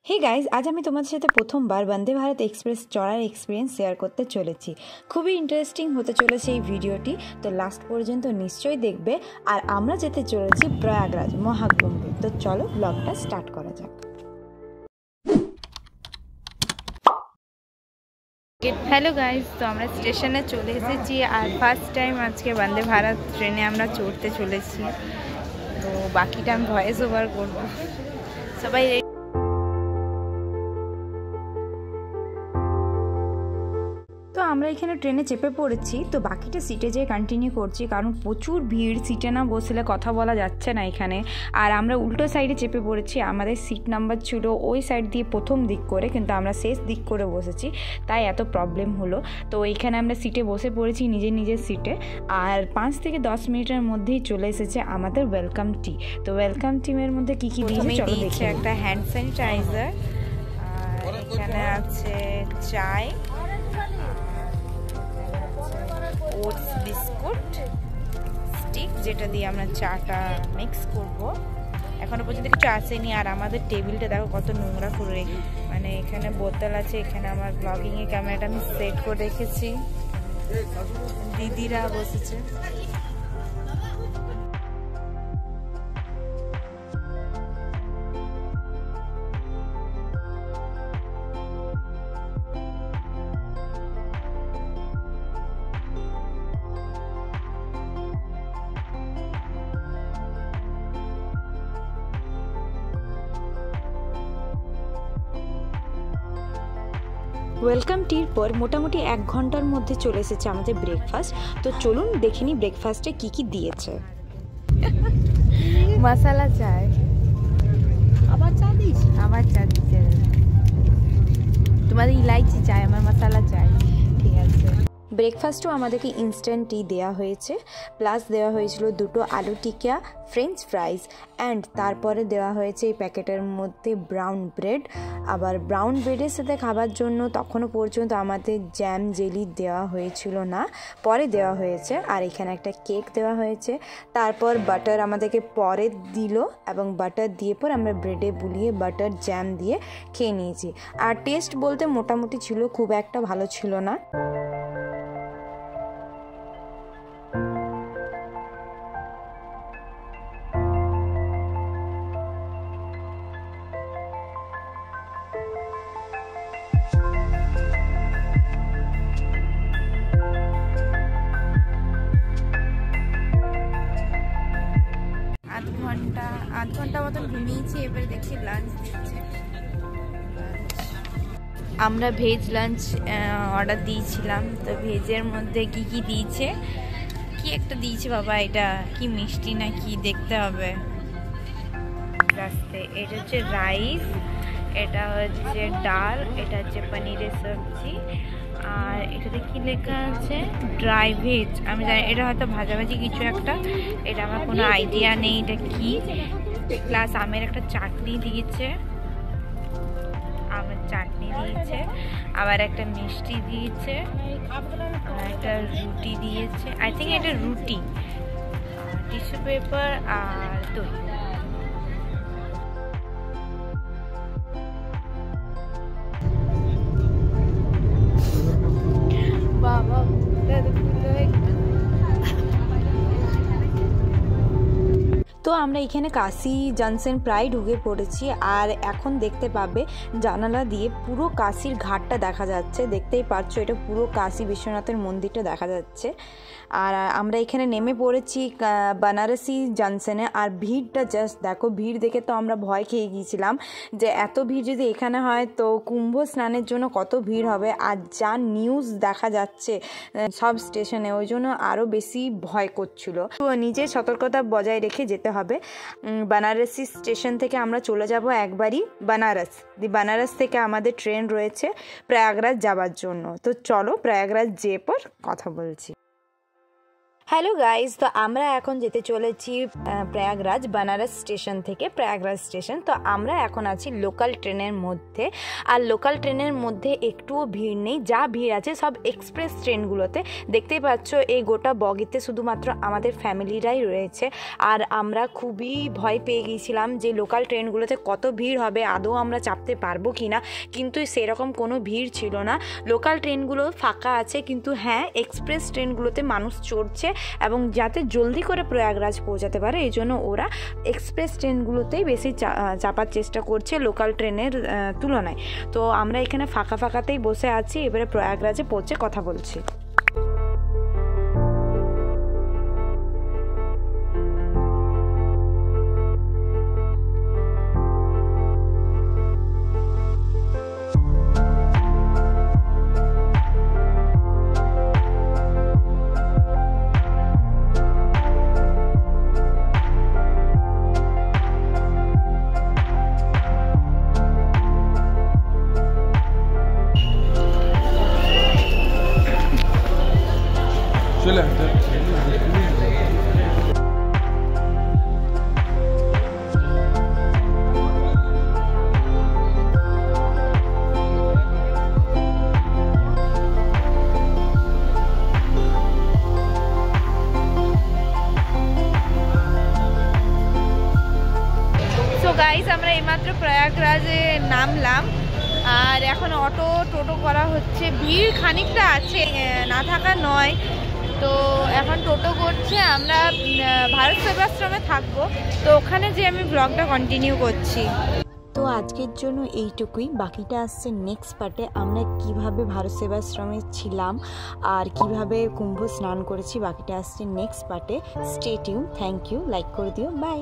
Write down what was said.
Hey guys, আজ আমি তোমাদের সাথে প্রথমবার বন্দে ভারত এক্সপ্রেস চড়ার এক্সপিরিয়েন্স শেয়ার করতে চলেছি। খুবই ইন্টারেস্টিং হতে চলেছে এই ভিডিওটি, তো লাস্ট পর্যন্ত নিশ্চয়ই দেখবে। আর আমরা যেতে চলেছি প্রয়াগরাজ মহাকুম্ভে। তো চলো ব্লগটা স্টার্ট করা যাক। হ্যালো গাইজ, তো আমরা স্টেশনে চলে এসেছি আর ফার্স্ট টাইম আজকে বন্দে ভারত ট্রেনে আমরা চড়তে চলেছি। তো বাকিটা আমি ভয়েস ওভার করবো। সবাই তো আমরা এখানে ট্রেনে চেপে পড়েছি। তো বাকিটা সিটে যেয়ে কন্টিনিউ করছি, কারণ প্রচুর ভিড়, সিটে না বসলে কথা বলা যাচ্ছে না এখানে। আর আমরা উল্টো সাইডে চেপে পড়েছি, আমাদের সিট নাম্বার ছিল ওই সাইড দিয়ে প্রথম দিক করে, কিন্তু আমরা শেষ দিক করে বসেছি, তাই এত প্রবলেম হলো। তো এইখানে আমরা সিটে বসে পড়েছি নিজের নিজের সিটে। আর 5 থেকে 10 মিনিটের মধ্যেই চলে এসেছে আমাদের ওয়েলকাম টি। তো ওয়েলকাম টিমের মধ্যে কী কী দিয়েছে চলো দেখি। একটা হ্যান্ড স্যানিটাইজার, আর এখানে আছে চায়, ওটস বিস্কুট স্টিক, যেটা দিয়ে আমরা চাটা মিক্স করব। এখনো পর্যন্ত কিছু আসেনি। আর আমাদের টেবিলটা দেখো কত নোংরা করে, মানে এখানে বোতল আছে, এখানে আমার ব্লগিংয়ে ক্যামেরাটা আমি সেট করে রেখেছি, দিদিরা বসেছে। ওয়েলকাম টির পর মোটামুটি 1 ঘন্টার মধ্যে চলে এসেছে আমাদের ব্রেকফাস্ট। তো চলুন দেখে নিই ব্রেকফাস্টে কী কী দিয়েছে। মশালা চায়, আবার চা দিয়েছে। তোমাদের ইলাইচি চাই, আমার মশালা চাই। ঠিক আছে। ব্রেকফাস্টও আমাদেরকে ইনস্ট্যান্ট টি দেওয়া হয়েছে, প্লাস দেওয়া হয়েছিল 2টো আলু টিকিয়া, ফ্রেঞ্চ ফ্রাইজ, অ্যান্ড তারপরে দেওয়া হয়েছে এই প্যাকেটের মধ্যে ব্রাউন ব্রেড। আবার ব্রাউন ব্রেডের সাথে খাবার জন্য তখনও পর্যন্ত আমাদের জ্যাম জেলি দেওয়া হয়েছিল না, পরে দেওয়া হয়েছে। আর এখানে একটা কেক দেওয়া হয়েছে। তারপর বাটার আমাদেরকে পরে দিল, এবং বাটার দিয়ে পর আমরা ব্রেডে বুলিয়ে বাটার জ্যাম দিয়ে খেয়ে নিয়েছি। আর টেস্ট বলতে মোটামুটি ছিল, খুব একটা ভালো ছিল না। আধ ঘন্টা মতন ঘুমিয়েছি। এবারে দেখি লাঞ্চ দিচ্ছে। আমরা ভেজ লাঞ্চ অর্ডার দিয়েছিলাম। তো ভেজের মধ্যে কি কি দিয়েছে, কি একটা দিয়েছে বাবা, এটা কি মিষ্টি না কি দেখতে হবে। রাস্তে এটা হচ্ছে রাইস, এটা হচ্ছে ডাল, এটা হচ্ছে পনিরের সবজি, আর এটাতে কি লেখা আছে ড্রাই ভেজ। আমি জানি এটা হয়তো ভাজাভাজি কিছু একটা, এটা আমার কোনো আইডিয়া নেই এটা কি। প্লাস আমের একটা চাটনি দিয়েছে, আমের চাটনি দিয়েছে, আবার একটা মিষ্টি দিয়েছে, একটা রুটি দিয়েছে, আই থিঙ্ক এটা রুটি, টিস্যু পেপার আর দই। বাবা তো আমরা এখানে কাশি জংশন প্রায় ঢুকে পড়েছি। আর এখন দেখতে পাবে জানালা দিয়ে পুরো কাশির ঘাটটা দেখা যাচ্ছে, দেখতেই পাচ্ছ, এটা পুরো কাশী বিশ্বনাথের মন্দিরটা দেখা যাচ্ছে। আর আমরা এখানে নেমে পড়েছি বানারসি জংশনে। আর ভিড়টা জাস্ট দেখো, ভিড় দেখে তো আমরা ভয় খেয়ে গিয়েছিলাম যে এত ভিড় যদি এখানে হয় তো কুম্ভ স্নানের জন্য কত ভিড় হবে। আর যা নিউজ দেখা যাচ্ছে সব স্টেশনে, ওই জন্য আরও বেশি ভয় করছিল। তো নিজের সতর্কতা বজায় রেখে যেতে হবে। বানারসি স্টেশন থেকে আমরা চলে যাব একবারই বানারস। বানারস থেকে আমাদের ট্রেন রয়েছে প্রয়াগরাজ যাওয়ার জন্য। তো চলো প্রয়াগরাজ যেয়ে পর কথা বলছি। হ্যালো গাইজ, তো আমরা এখন যেতে চলেছি প্রয়াগরাজ বানারস স্টেশন থেকে। প্রয়াগরাজ স্টেশন, তো আমরা এখন আছি লোকাল ট্রেনের মধ্যে। আর লোকাল ট্রেনের মধ্যে একটুও ভিড় নেই, যা ভিড় আছে সব এক্সপ্রেস ট্রেনগুলোতে। দেখতেই পাচ্ছ এই গোটা বগিতে শুধুমাত্র আমাদের ফ্যামিলিরাই রয়েছে। আর আমরা খুবই ভয় পেয়ে গিয়েছিলাম যে লোকাল ট্রেনগুলোতে কত ভিড় হবে, আদৌ আমরা চাপতে পারবো কি না, কিন্তু সেরকম কোনো ভিড় ছিল না। লোকাল ট্রেনগুলো ফাঁকা আছে, কিন্তু হ্যাঁ এক্সপ্রেস ট্রেনগুলোতে মানুষ চড়ছে এবং যাতে জলদি করে প্রয়াগরাজ পৌঁছাতে পারে এই জন্য ওরা এক্সপ্রেস ট্রেনগুলোতেই বেশি চাপার চেষ্টা করছে লোকাল ট্রেনের তুলনায়। তো আমরা এখানে ফাঁকাতেই বসে আছি, এবারে প্রয়াগরাজে পৌঁছে কথা বলছি। গাইস, আমরা এইমাত্র প্রয়াগরাজে নামলাম আর এখন টোটো করা হচ্ছে। ভিড় খানিকটা আছে, না থাকা নয়। তো এখন টোটো করছে, আমরা ভারত সেবাশ্রমে থাকবো, তো ওখানে যে আমি ব্লগটা কন্টিনিউ করছি। তো আজকের জন্য এইটুকুই, বাকিটা আসছে নেক্সট পার্টে। আমরা কিভাবে ভারত সেবাশ্রমে ছিলাম আর কিভাবে কুম্ভ স্নান করেছি, বাকিটা আসছে নেক্সট পার্টে। Stay tune. Thank you, like করে দিও, বাই।